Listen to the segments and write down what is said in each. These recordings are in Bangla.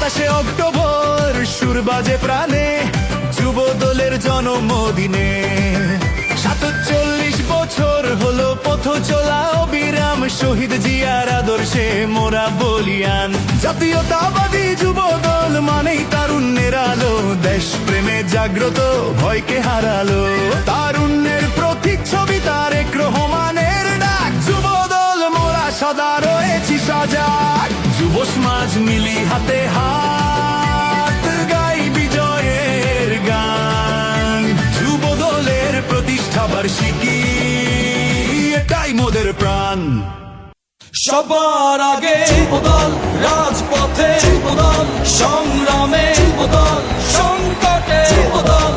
27 অক্টোবর সুর বাজে প্রাণে যুব দলের জন্মদিনে। 47 বছর হলো পথ চলা অবিরাম, শহীদ জিয়ার আদর্শে মোরা বলিয়ান। জাতীয়তাবাদী যুব দল মানেই তারুণ্যের আলো, দেশ প্রেমে জাগ্রত ভয়কে হারালো। তারুণ্যের প্রতীক ছবি তারেক রহমানের ডাক, যুব দল মোরা সদা রয়েছি সজাগ। যুব সমাজ মিলি হাতে হাত গাই বিজয়ের গান, যুব দলের প্রতিষ্ঠা বার্ষিকী এটাই মোদের প্রাণ। সবার আগে যুবদল, রাজপথে যুবদল, সংগ্রামে যুবদল, সংকটে যুবদল।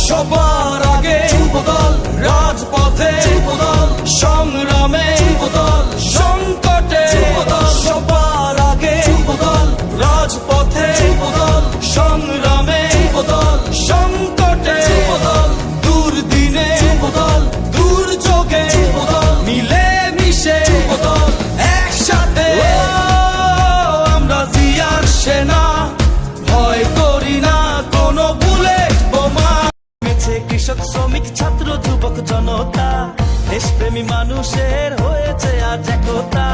সবার আগে যুবদল, রাজপথে যুবদল, সংগ্রামে যুবদল, সংকটে যুবদল। সবার আগে যুবদল, রাজপথে যুবদল, সংগ্রামে যুবদল, সংকটে যুবদল। দুর্দিনে যুবদল, দুর্যোগে যুবদল, মিলে মিশে যুবদল, একসাথে। আমরা জিয়ার সেনা, ভয় করি না কোনো বুলেট বোমা। কৃষক, শ্রমিক, ছাত্র, যুবক জনতা, দেশপ্রেমী মানুষের হয়েছে আজ একতা।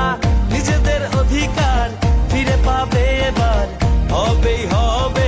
নিজেদের অধিকার ফিরে পাবে এবার, হবেই হবে